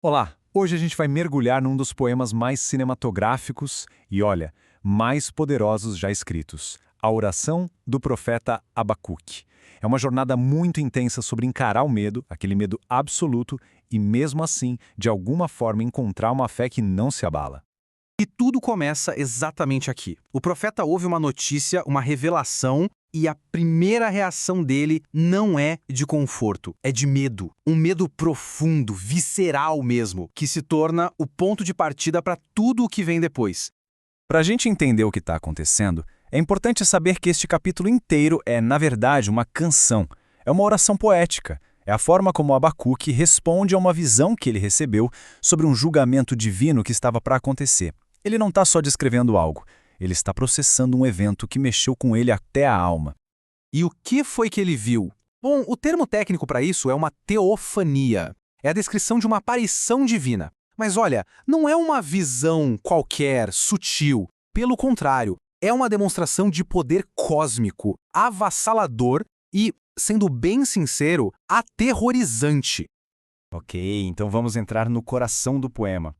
Olá, hoje a gente vai mergulhar num dos poemas mais cinematográficos e, olha, mais poderosos já escritos, a oração do profeta Abacuque. É uma jornada muito intensa sobre encarar o medo, aquele medo absoluto, e mesmo assim, de alguma forma, encontrar uma fé que não se abala. E tudo começa exatamente aqui. O profeta ouve uma notícia, uma revelação, e a primeira reação dele não é de conforto, é de medo. Um medo profundo, visceral mesmo, que se torna o ponto de partida para tudo o que vem depois. Para a gente entender o que está acontecendo, é importante saber que este capítulo inteiro é, na verdade, uma canção. É uma oração poética. É a forma como Abacuque responde a uma visão que ele recebeu sobre um julgamento divino que estava para acontecer. Ele não está só descrevendo algo, ele está processando um evento que mexeu com ele até a alma. E o que foi que ele viu? Bom, o termo técnico para isso é uma teofania. É a descrição de uma aparição divina. Mas olha, não é uma visão qualquer, sutil. Pelo contrário, é uma demonstração de poder cósmico, avassalador e, sendo bem sincero, aterrorizante. Ok, então vamos entrar no coração do poema.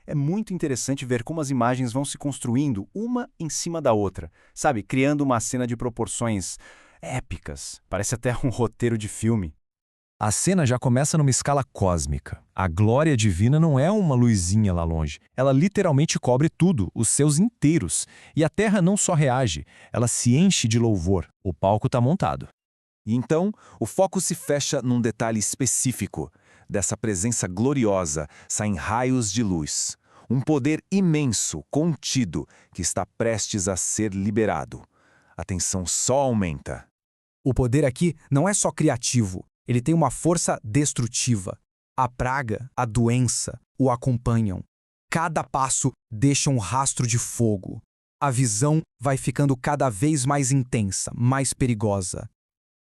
É muito interessante ver como as imagens vão se construindo uma em cima da outra, sabe? Criando uma cena de proporções épicas. Parece até um roteiro de filme. A cena já começa numa escala cósmica. A glória divina não é uma luzinha lá longe. Ela literalmente cobre tudo, os céus inteiros. E a terra não só reage, ela se enche de louvor. O palco está montado. E então, o foco se fecha num detalhe específico. Dessa presença gloriosa saem raios de luz. Um poder imenso, contido, que está prestes a ser liberado. A tensão só aumenta. O poder aqui não é só criativo, ele tem uma força destrutiva. A praga, a doença, o acompanham. Cada passo deixa um rastro de fogo. A visão vai ficando cada vez mais intensa, mais perigosa.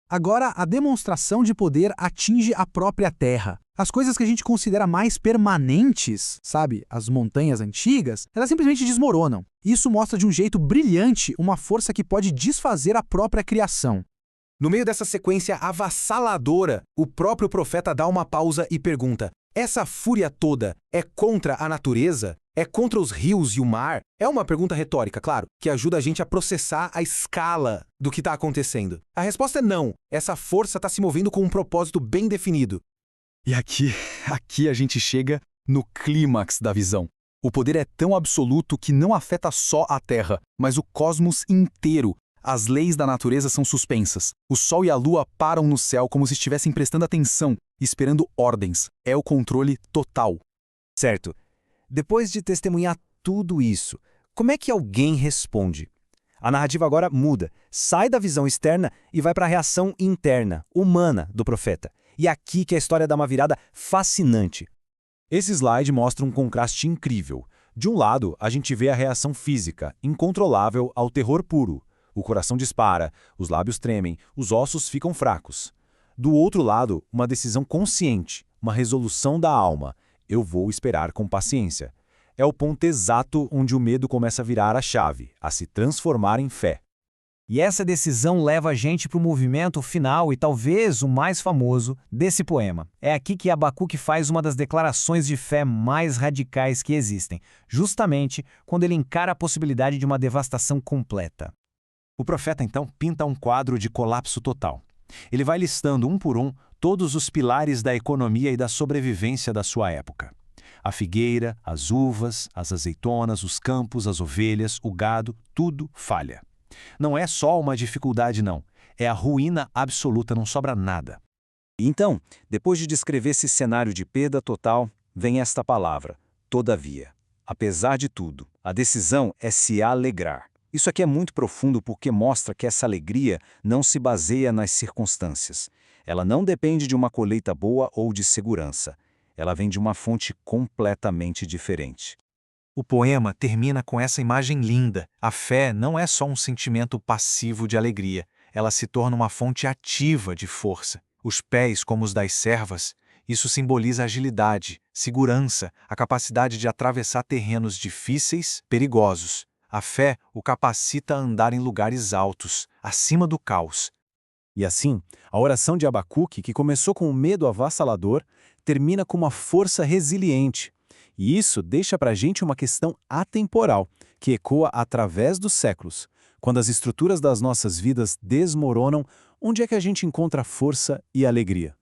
Agora, a demonstração de poder atinge a própria Terra. As coisas que a gente considera mais permanentes, sabe, as montanhas antigas, elas simplesmente desmoronam. Isso mostra de um jeito brilhante uma força que pode desfazer a própria criação. No meio dessa sequência avassaladora, o próprio profeta dá uma pausa e pergunta: essa fúria toda é contra a natureza? É contra os rios e o mar? É uma pergunta retórica, claro, que ajuda a gente a processar a escala do que está acontecendo. A resposta é não. Essa força está se movendo com um propósito bem definido. E aqui a gente chega no clímax da visão. O poder é tão absoluto que não afeta só a Terra, mas o cosmos inteiro. As leis da natureza são suspensas. O Sol e a Lua param no céu como se estivessem prestando atenção, esperando ordens. É o controle total. Certo. Depois de testemunhar tudo isso, como é que alguém responde? A narrativa agora muda, sai da visão externa e vai para a reação interna, humana do profeta. E aqui que a história dá uma virada fascinante. Esse slide mostra um contraste incrível. De um lado, a gente vê a reação física, incontrolável ao terror puro. O coração dispara, os lábios tremem, os ossos ficam fracos. Do outro lado, uma decisão consciente, uma resolução da alma. Eu vou esperar com paciência. É o ponto exato onde o medo começa a virar a chave, a se transformar em fé. E essa decisão leva a gente para o movimento final e talvez o mais famoso desse poema. É aqui que Abacuque faz uma das declarações de fé mais radicais que existem, justamente quando ele encara a possibilidade de uma devastação completa. O profeta então pinta um quadro de colapso total. Ele vai listando um por um todos os pilares da economia e da sobrevivência da sua época. A figueira, as uvas, as azeitonas, os campos, as ovelhas, o gado, tudo falha. Não é só uma dificuldade, não. É a ruína absoluta, não sobra nada. Então, depois de descrever esse cenário de perda total, vem esta palavra, todavia. Apesar de tudo, a decisão é se alegrar. Isso aqui é muito profundo porque mostra que essa alegria não se baseia nas circunstâncias. Ela não depende de uma colheita boa ou de segurança. Ela vem de uma fonte completamente diferente. O poema termina com essa imagem linda. A fé não é só um sentimento passivo de alegria. Ela se torna uma fonte ativa de força. Os pés, como os das servas, isso simboliza agilidade, segurança, a capacidade de atravessar terrenos difíceis, perigosos. A fé o capacita a andar em lugares altos, acima do caos. E assim, a oração de Abacuque, que começou com um medo avassalador, termina com uma força resiliente. E isso deixa para a gente uma questão atemporal, que ecoa através dos séculos. Quando as estruturas das nossas vidas desmoronam, onde é que a gente encontra força e alegria?